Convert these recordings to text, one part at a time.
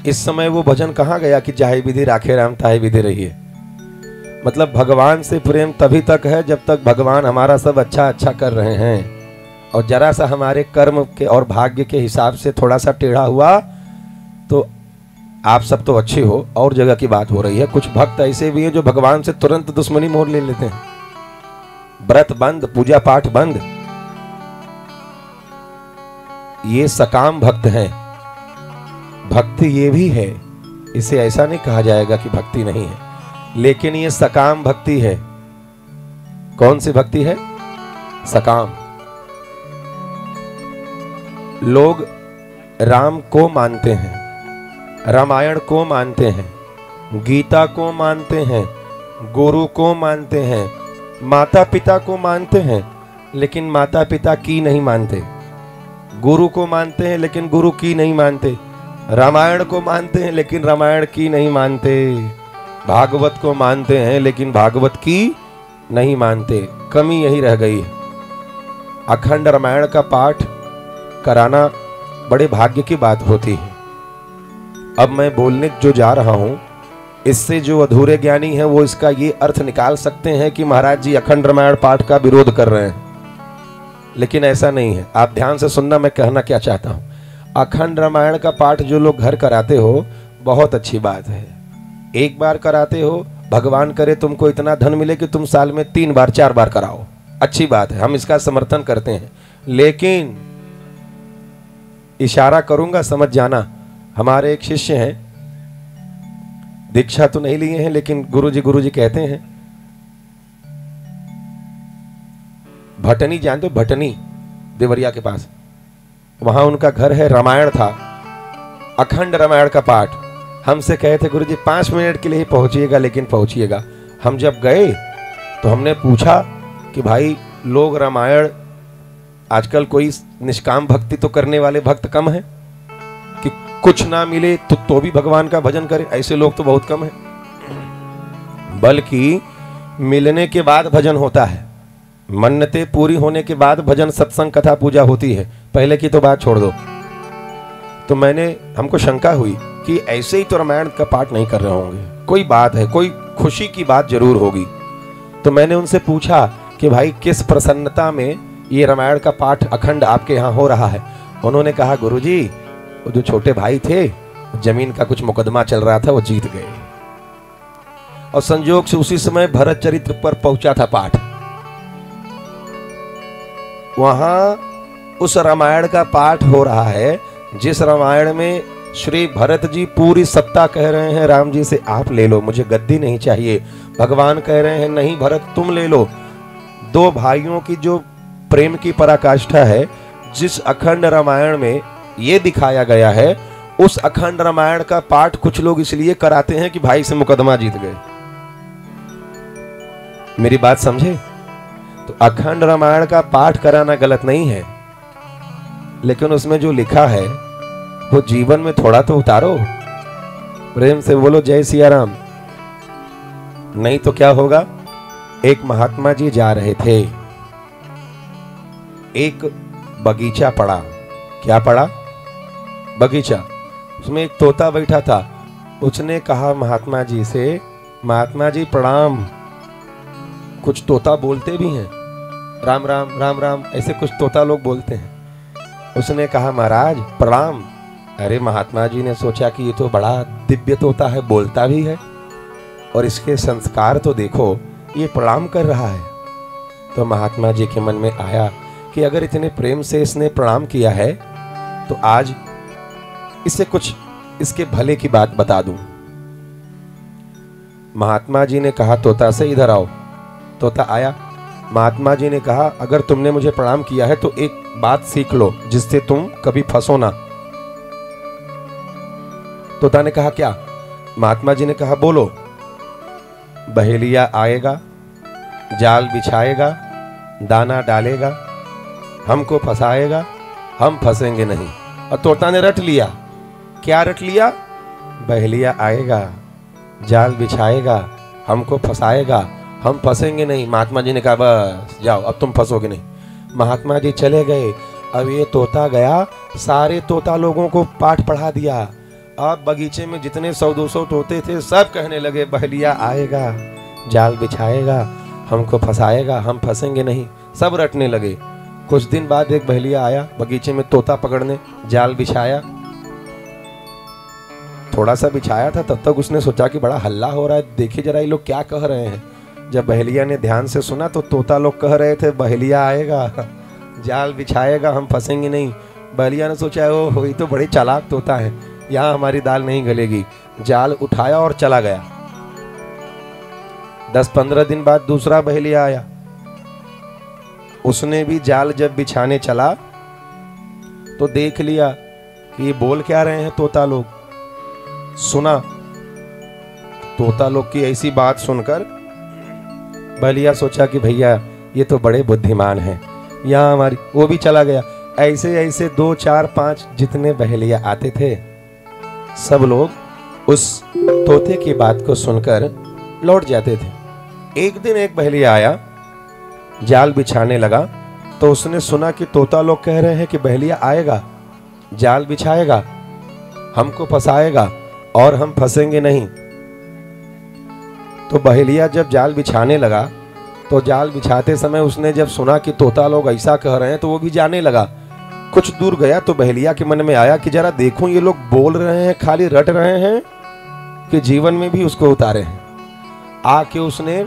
इस समय वो भजन कहाँ गया कि जाहे विधि राखे राम ताहे विधि रहिए। मतलब भगवान से प्रेम तभी तक है जब तक भगवान हमारा सब अच्छा अच्छा कर रहे हैं, और जरा सा हमारे कर्म के और भाग्य के हिसाब से थोड़ा सा टेढ़ा हुआ तो आप सब तो अच्छे हो, और जगह की बात हो रही है। कुछ भक्त ऐसे भी हैं जो भगवान से तुरंत दुश्मनी मोड़ ले लेते हैं, व्रत बंद, पूजा पाठ बंद। ये सकाम भक्त हैं। भक्ति ये भी है, इसे ऐसा नहीं कहा जाएगा कि भक्ति नहीं है, लेकिन ये सकाम भक्ति है। कौन सी भक्ति है? सकाम। लोग राम को मानते हैं, रामायण को मानते हैं, गीता को मानते हैं, गुरु को मानते हैं, माता पिता को मानते हैं, लेकिन माता पिता की नहीं मानते। गुरु को मानते हैं लेकिन गुरु की नहीं मानते। रामायण को मानते हैं लेकिन रामायण की नहीं मानते। भागवत को मानते हैं लेकिन भागवत की नहीं मानते। कमी यही रह गई है। अखंड रामायण का पाठ कराना बड़े भाग्य की बात होती है। अब मैं बोलने जो जा रहा हूं, इससे जो अधूरे ज्ञानी हैं वो इसका ये अर्थ निकाल सकते हैं कि महाराज जी अखंड रामायण पाठ का विरोध कर रहे हैं, लेकिन ऐसा नहीं है। आप ध्यान से सुनना, मैं कहना क्या चाहता हूं। अखंड रामायण का पाठ जो लोग घर कराते हो, बहुत अच्छी बात है। एक बार कराते हो, भगवान करे तुमको इतना धन मिले कि तुम साल में 3 बार 4 बार कराओ, अच्छी बात है, हम इसका समर्थन करते हैं। लेकिन इशारा करूंगा, समझ जाना। हमारे एक शिष्य हैं, दीक्षा तो नहीं लिए हैं, लेकिन गुरुजी कहते हैं। भटनी जानते हो? भटनी देवरिया के पास, वहां उनका घर है। रामायण था, अखंड रामायण का पाठ। हमसे कहे थे गुरुजी 5 मिनट के लिए ही पहुंचिएगा, लेकिन पहुंचिएगा। हम जब गए तो हमने पूछा कि भाई लोग रामायण, आजकल कोई निष्काम भक्ति तो करने वाले भक्त कम है कि कुछ ना मिले तो भी भगवान का भजन करे, ऐसे लोग तो बहुत कम है। बल्कि मिलने के बाद भजन होता है, मन्नतें पूरी होने के बाद भजन, सत्संग, कथा, पूजा होती है। पहले की तो बात छोड़ दो। तो हमको शंका हुई कि ऐसे ही तो रामायण का पाठ नहीं कर रहे होंगे, कोई बात है, कोई खुशी की बात जरूर होगी। तो मैंने उनसे पूछा कि भाई किस प्रसन्नता में ये रामायण का पाठ अखंड आपके यहाँ हो रहा है? उन्होंने कहा गुरुजी, वो जो छोटे भाई थे, जमीन का कुछ मुकदमा चल रहा था, वो जीत गए, और संयोग से उसी समय भरत चरित्र पर पहुंचा था पाठ। वहां उस रामायण का पाठ हो रहा है जिस रामायण में श्री भरत जी पूरी सत्ता कह रहे हैं राम जी से, आप ले लो, मुझे गद्दी नहीं चाहिए। भगवान कह रहे हैं नहीं भरत तुम ले लो। 2 भाइयों की जो प्रेम की पराकाष्ठा है, जिस अखंड रामायण में ये दिखाया गया है, उस अखंड रामायण का पाठ कुछ लोग इसलिए कराते हैं कि भाई से मुकदमा जीत गए। मेरी बात समझे? तो अखंड रामायण का पाठ कराना गलत नहीं है, लेकिन उसमें जो लिखा है वो जीवन में थोड़ा तो उतारो। प्रेम से बोलो जय सिया राम। नहीं तो क्या होगा? एक महात्मा जी जा रहे थे, एक बगीचा पड़ा। क्या पड़ा? बगीचा। उसमें एक तोता बैठा था। उसने कहा महात्मा जी से, महात्मा जी प्रणाम। कुछ तोता बोलते भी हैं, राम राम राम राम, ऐसे कुछ तोता लोग बोलते हैं। उसने कहा महाराज प्रणाम। अरे महात्मा जी ने सोचा कि ये तो बड़ा दिव्य तोता है, बोलता भी है, और इसके संस्कार तो देखो, ये प्रणाम कर रहा है। तो महात्मा जी के मन में आया कि अगर इतने प्रेम से इसने प्रणाम किया है तो आज इससे कुछ इसके भले की बात बता दूं। महात्मा जी ने कहा तोता से इधर आओ। तोता आया। महात्मा जी ने कहा अगर तुमने मुझे प्रणाम किया है तो एक बात सीख लो जिससे तुम कभी फंसो ना। तोता ने कहा क्या? महात्मा जी ने कहा बोलो। बहेलिया आएगा, जाल बिछाएगा, दाना डालेगा, हमको फंसाएगा, हम फंसेंगे नहीं। और तोता ने रट लिया। क्या रट लिया? बहेलिया आएगा, जाल बिछाएगा, हमको फंसाएगा, हम फंसेंगे नहीं। महात्मा जी ने कहा बस जाओ, अब तुम फंसोगे नहीं। महात्मा जी चले गए। अब ये तोता गया, सारे तोता लोगों को पाठ पढ़ा दिया। आप बगीचे में जितने 100-200 तोते थे सब कहने लगे बहेलिया आएगा, जाल बिछाएगा, हमको फंसाएगा, हम फंसेंगे नहीं। सब रटने लगे। कुछ दिन बाद एक बहेलिया आया बगीचे में तोता पकड़ने, जाल बिछाया। थोड़ा सा बिछाया था, तब तक उसने सोचा कि बड़ा हल्ला हो रहा है, देखिए जरा ये लोग क्या कह रहे हैं। जब बहेलिया ने ध्यान से सुना तो तोता लोग कह रहे थे बहेलिया आएगा, जाल बिछाएगा, हम फंसेंगे नहीं। बहेलिया ने सोचा ओ ये तो बड़े चालाक तोता है, यहाँ हमारी दाल नहीं गलेगी। जाल उठाया और चला गया। 10-15 दिन बाद दूसरा बहेलिया आया। उसने भी जाल जब बिछाने चला तो देख लिया कि ये बोल क्या रहे हैं तोता लोग। सुना तोता लोग की ऐसी बात सुनकर बहेलिया सोचा कि भैया ये तो बड़े बुद्धिमान हैं, यहाँ हमारी, वो भी चला गया। ऐसे ऐसे 2, 4, 5 जितने बहेलिया आते थे सब लोग उस तोते की बात को सुनकर लौट जाते थे। एक दिन एक बहेलिया आया, जाल बिछाने लगा तो उसने सुना कि तोता लोग कह रहे हैं कि बहेलिया आएगा, जाल बिछाएगा, हमको फंसाएगा और हम फंसेंगे नहीं। तो बहेलिया जब जाल बिछाने लगा तो जाल बिछाते समय उसने जब सुना कि तोता लोग ऐसा कह रहे हैं तो वो भी जाने लगा। कुछ दूर गया तो बहेलिया के मन में आया कि जरा देखूं ये लोग बोल रहे हैं, खाली रट रहे हैं कि जीवन में भी उसको उतारे हैं। आके उसने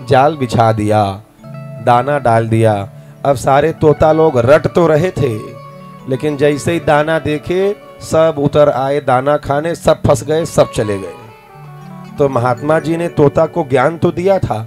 जाल बिछा दिया, दाना डाल दिया। अब सारे तोता लोग रट तो रहे थे, लेकिन जैसे ही दाना देखे सब उतर आए दाना खाने, सब फंस गए, सब चले गए। तो महात्मा जी ने तोता को ज्ञान तो दिया था,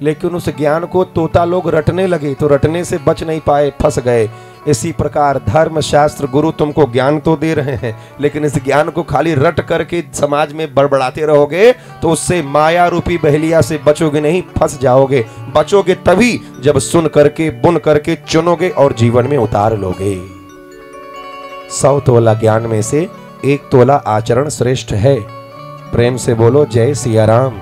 लेकिन उस ज्ञान को तोता लोग रटने लगे तो रटने से बच नहीं पाए, फंस गए। इसी प्रकार धर्म शास्त्र गुरु तुमको ज्ञान तो दे रहे हैं, लेकिन इस ज्ञान को खाली रट करके समाज में बड़बड़ाते रहोगे तो उससे माया रूपी बहेलिया से बचोगे नहीं, फंस जाओगे। बचोगे तभी जब सुन करके बुन करके चुनोगे और जीवन में उतार लोगे। 100 तोला ज्ञान में से 1 तोला आचरण श्रेष्ठ है। प्रेम से बोलो जय सिया राम।